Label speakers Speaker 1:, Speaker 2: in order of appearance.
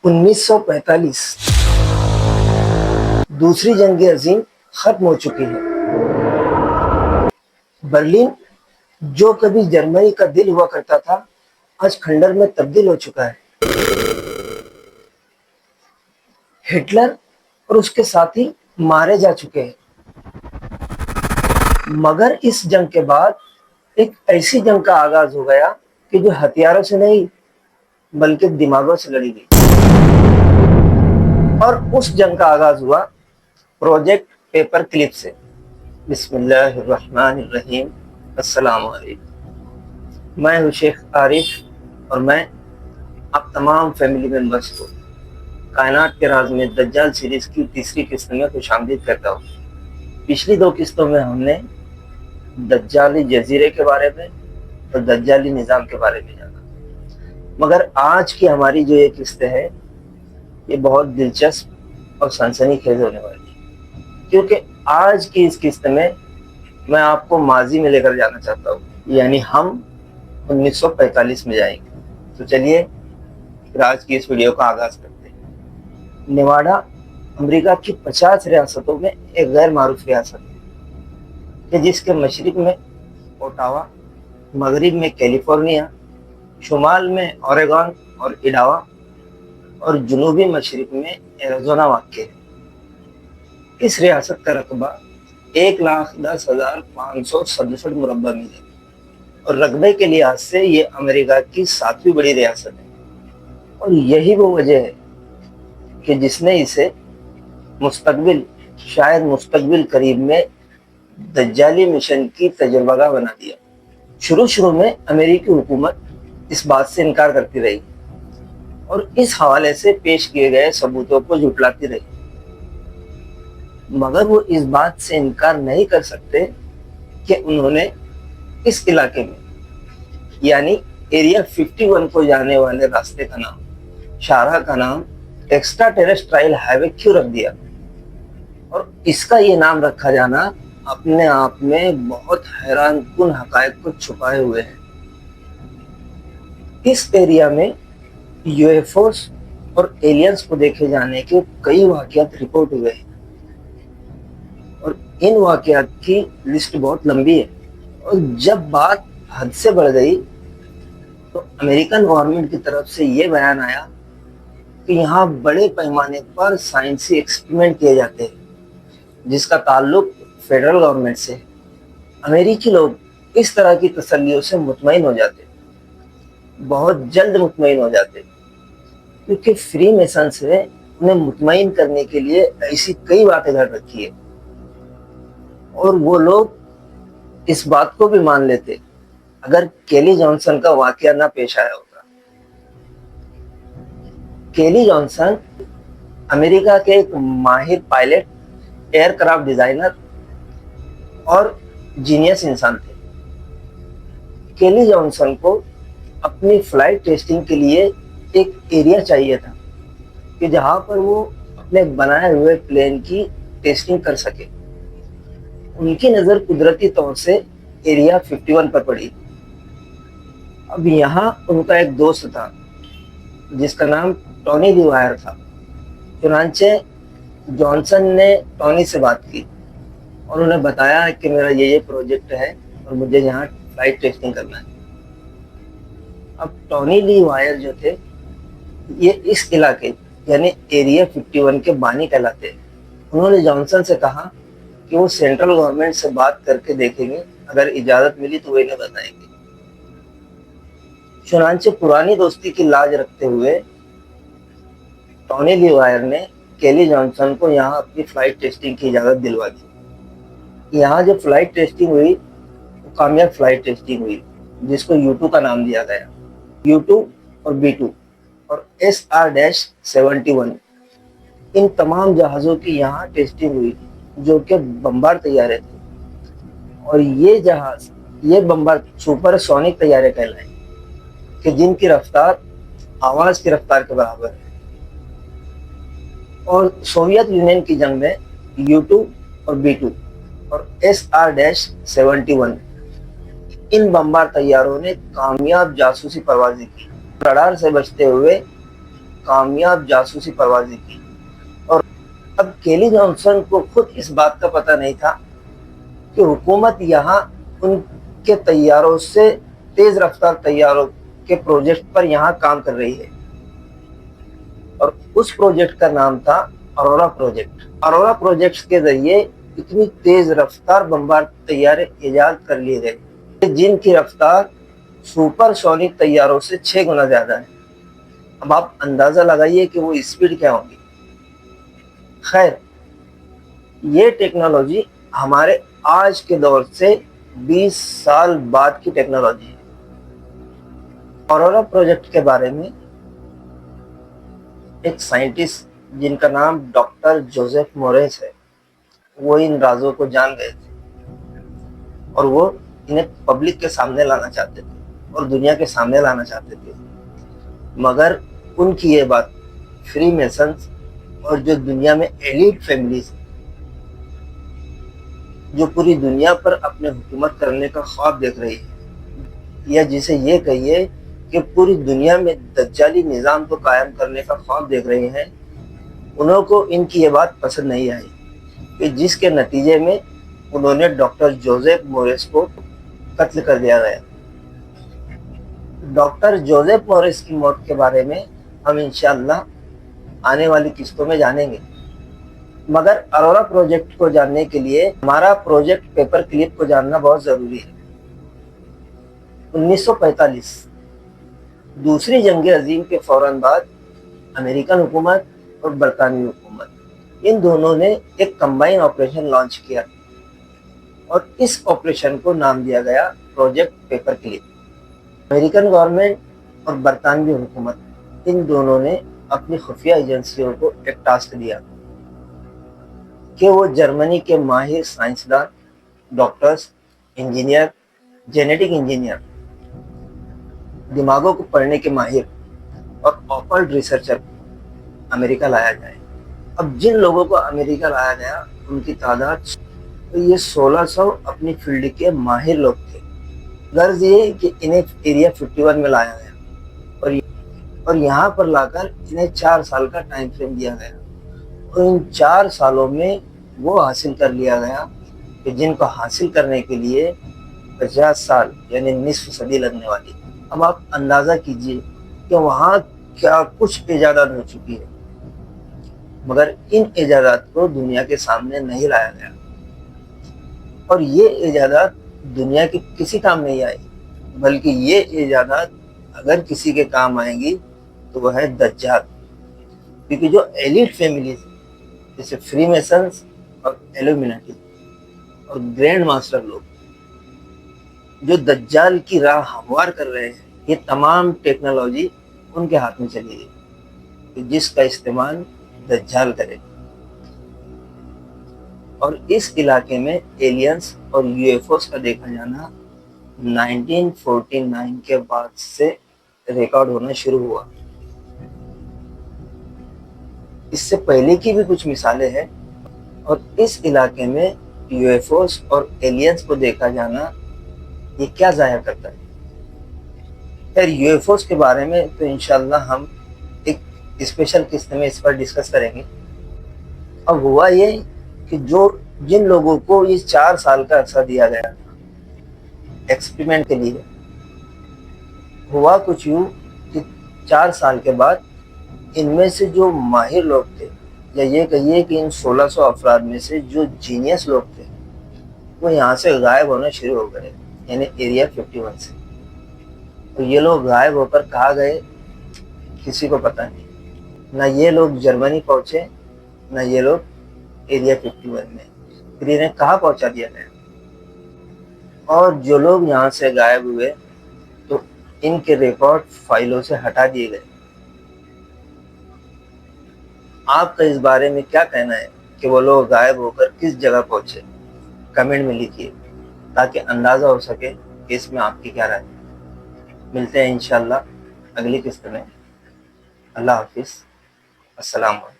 Speaker 1: 1945 दूसरी जंग अजीम खत्म हो चुकी है। बर्लिन जो कभी जर्मनी का दिल हुआ करता था, आज खंडर में तब्दील हो चुका है। हिटलर और उसके साथी मारे जा चुके हैं। मगर इस जंग के बाद एक ऐसी जंग का आगाज हो गया कि जो हथियारों से नहीं बल्कि दिमागों से लड़ी गई। और उस जंग का आगाज हुआ प्रोजेक्ट पेपर क्लिप से। बिस्मिल्लाहिर्रहमानिर्रहीम। अस्सलाम वालेकुम। मैं हूं शेख आरिफ और मैं आप तमाम फैमिली मेंबर्स को कायनात के राज में दज्जाल सीरीज की तीसरी किस्त में खुशामदीद करता हूँ। पिछली दो किस्तों में हमने दज्जाली जजीरे के बारे में और दज्जाली निज़ाम के बारे में जाना, मगर आज की हमारी जो ये किस्त है ये बहुत दिलचस्प और सनसनीखेज होने वाली है, क्योंकि आज की इस किस्त में मैं आपको माजी में लेकर जाना चाहता हूँ, यानी हम 1945 में जाएंगे। तो चलिए फिर आज की इस वीडियो का आगाज करते हैं। नेवाडा अमेरिका की 50 रियासतों में एक गैर मारूफ रियासत है कि जिसके मशरिक में ओटावा, मगरिब में कैलिफोर्निया, शुमाल में ओरेगन और इडावा और जुनूबी मशरिक में एरिज़ोना वाक़ है। इस रियासत का रकबा 1,10,567 मुरब्बा मील है और रकबे के लिहाज से ये अमेरिका की 7वीं बड़ी रियासत है। और यही वो वजह है कि जिसने इसे शायद मुस्तकबिल करीब में दज्जाली मिशन की तजुर्बागाह बना दिया। शुरू में अमेरिकी हुकूमत इस बात से इनकार करती रही और इस हवाले से पेश किए गए सबूतों को झुटलाती रही, मगर वो इस बात से इनकार नहीं कर सकते कि उन्होंने इस इलाके में यानी एरिया 51 को जाने वाले रास्ते का नाम, शाहराह का नाम एक्स्ट्रा टेरेस्ट्राइल हाईवे क्यों रख दिया। और इसका ये नाम रखा जाना अपने आप में बहुत हैरान कुन हकायक को छुपाए हुए है। इस एरिया में यूएफओस और एलियंस को देखे जाने के कई वाकयात रिपोर्ट हुए हैं और इन वाकयात की लिस्ट बहुत लंबी है। और जब बात हद से बढ़ गई तो अमेरिकन गवर्नमेंट की तरफ से ये बयान आया कि यहाँ बड़े पैमाने पर साइंसी एक्सपेरिमेंट किए जाते हैं जिसका ताल्लुक फेडरल गवर्नमेंट से। अमेरिकी लोग इस तरह की तसल्लियों से मुतमईन हो जाते, बहुत जल्द मुतमईन हो जाते, क्योंकि फ्री मेसन्स ने उन्हें मुतमईन करने के लिए ऐसी कई बातें घड़ रखी है और वो लोग इस बात को भी मान लेते अगर केली जॉनसन का वाकया ना पेश आया होता। केली जॉनसन अमेरिका के एक माहिर पायलट, एयरक्राफ्ट डिजाइनर और जीनियस इंसान थे। केली जॉनसन को अपनी फ्लाइट टेस्टिंग के लिए एक एरिया चाहिए था कि जहां पर वो अपने बनाए हुए प्लेन की टेस्टिंग कर सके। उनकी नज़र कुदरती तौर से एरिया 51 पर पड़ी। अब यहाँ उनका एक दोस्त था जिसका नाम टॉनी ली वायर था। चुनांचे जॉनसन ने टॉनी से बात की और उन्हें बताया कि मेरा ये प्रोजेक्ट है और मुझे यहाँ फ्लाइट टेस्टिंग करना है। अब टॉनी ली वायर जो थे ये इस इलाके यानी एरिया 51 के बानी कहलाते हैं। उन्होंने जॉनसन से कहा कि वो सेंट्रल गवर्नमेंट से बात करके देखेंगे, अगर इजाज़त मिली तो वो इन्हें बताएंगे। चुनांचे पुरानी दोस्ती की लाज रखते हुए टॉनी ली वायर ने केली जॉनसन को यहाँ अपनी फ्लाइट टेस्टिंग की इजाज़त दिलवा दी। यहाँ जो फ्लाइट टेस्टिंग हुई वो कामयाब फ्लाइट टेस्टिंग हुई जिसको U2 का नाम दिया गया। U2 और B2 और SR-71 इन तमाम जहाज़ों की यहाँ टेस्टिंग हुई जो कि बम्बार तैयारे थे। और ये जहाज, ये बम्बार सुपरसोनिक तैयारे कहलाए कि जिनकी रफ्तार आवाज़ की रफ्तार के बराबर है। और सोवियत यूनियन की जंग में U2 और B2 और SR-71 इन बम्बार तैयारों ने कामयाब जासूसी परवाज़ी की। रडार से बचते हुए کامیاب جاسوسی پروازیں کی، اور اب کیلی جانسن کو خود اس بات کا پتہ نہیں تھا کہ حکومت یہاں ان کے طیاروں سے تیز رفتار طیاروں کے پروجیکٹ پر یہاں کام کر رہی ہے، اور اس پروجیکٹ کا نام تھا اورورا پروجیکٹ۔ اورورا پروجیکٹ کے ذریعے اتنی تیز رفتار بمبار طیارے ایجاد کر لیے گئے جن کی رفتار سپر سونک طیاروں سے 6 گنا زیادہ ہے۔ اب آپ اندازہ لگائیے کہ وہ اسپیڈ کیا ہوگی۔ خیر، یہ ٹیکنالوجی ہمارے آج کے دور سے 20 سال بعد کی ٹیکنالوجی ہے۔ اورورا پروجیکٹ کے بارے میں ایک سائنٹسٹ جن کا نام ڈاکٹر جوزف موریس ہے، وہ ان رازوں کو جان گئے تھے، اور وہ انہیں پبلک کے سامنے لانا چاہتے تھے اور دنیا کے سامنے لانا چاہتے تھے، مگر ان کی یہ بات فری میسنز اور جو دنیا میں ایلیٹ فیملیز جو پوری دنیا پر اپنے حکومت کرنے کا خواب دیکھ رہی ہے، یا جسے یہ کہیے کہ پوری دنیا میں دجالی نظام کو قائم کرنے کا خواب دیکھ رہے ہیں، انہوں کو ان کی یہ بات پسند نہیں آئی، کہ جس کے نتیجے میں انہوں نے ڈاکٹر جوزف موریس کو قتل کر دیا گیا۔ ڈاکٹر جوزف موریس کی موت کے بارے میں ہم انشاءاللہ آنے والی قسطوں میں جانیں گے، مگر اورورا پروجیکٹ کو جاننے کے لیے ہمارا پروجیکٹ پیپر کلپ کو جاننا بہت ضروری ہے۔ 1945 دوسری جنگ عظیم کے فوراً بعد امریکن حکومت اور برطانوی حکومت، ان دونوں نے ایک کمبائن آپریشن لانچ کیا، اور اس آپریشن کو نام دیا گیا project paper clip. American government اور برطانوی حکومت، ان دونوں نے اپنی خفیہ ایجنسیوں کو ایک ٹاسک دیا کہ وہ جرمنی کے ماہر سائنسدان، ڈاکٹرز، انجینئر، جینیٹک انجینئر، دماغوں کو پڑھنے کے ماہر اور آپلڈ ریسرچر امریکہ لایا جائے۔ اب جن لوگوں کو امریکہ لایا گیا ان کی تعداد یہ 1600 اپنی فیلڈ کے ماہر لوگ تھے۔ غرض یہ کہ انہیں ایریا 51 میں لایا گیا، اور یہاں پر لا کر انہیں 4 سال کا ٹائم فریم دیا گیا، اور ان 4 سالوں میں وہ حاصل کر لیا گیا کہ جن کو حاصل کرنے کے لیے 50 سال یعنی نصف صدی لگنے والی۔ اب آپ اندازہ کیجئے کہ وہاں کیا کچھ ایجادات ہو چکی ہے، مگر ان ایجادات کو دنیا کے سامنے نہیں لایا گیا، اور یہ ایجادات دنیا کے کسی کام نہیں آئی، بلکہ یہ ایجادات اگر کسی کے کام آئیں گی تو وہ ہے دجال۔ کیونکہ جو ایلیٹ فیملیز جیسے فری میسنز اور ایلومیناٹی اور گرینڈ ماسٹر لوگ جو دجال کی راہ ہموار کر رہے ہیں، یہ تمام ٹیکنالوجی ان کے ہاتھ میں چلی گئی جس کا استعمال دجال کرے، اور اس علاقے میں ایلینز اور یو ایف اوز کا دیکھا جانا 1949 کے بعد سے ریکارڈ ہونا شروع ہوا۔ اس سے پہلے کی بھی کچھ مثالیں ہیں، اور اس علاقے میں یو ایف اوز اور ایلینز کو دیکھا جانا یہ کیا ظاہر کرتا ہے؟ خیر، یو ایف اوز کے بارے میں تو انشاءاللہ ہم ایک اسپیشل قسط میں اس پر ڈسکس کریں گے۔ اب ہوا یہ کہ جن لوگوں کو یہ 4 سال کا عرصہ دیا گیا ایکسپریمنٹ کے لیے، ہوا کچھ یوں کہ 4 سال کے بعد ان میں سے جو ماہر لوگ تھے، یا یہ کہیے کہ ان 1600 افراد میں سے جو جینیس لوگ تھے، وہ یہاں سے غائب ہونا شروع ہو گئے، یعنی ایریا 51 سے۔ تو یہ لوگ غائب ہو کر کہاں گئے کسی کو پتہ نہیں، نہ یہ لوگ جرمنی پہنچے، نہ یہ لوگ ایریا 51 میں، پھر انہیں کہاں پہنچا دیا گیا؟ اور جو لوگ یہاں سے غائب ہوئے تو ان کے ریکارڈ فائلوں سے ہٹا دیے گئے۔ آپ کا اس بارے میں کیا کہنا ہے کہ وہ لوگ غائب ہو کر کس جگہ پہنچے؟ کمنٹ میں لکھیے تاکہ اندازہ ہو سکے کہ اس میں آپ کی کیا رائے ہے۔ ملتے ہیں انشاءاللہ اگلی قسط میں۔ اللہ حافظ، السلام علیکم۔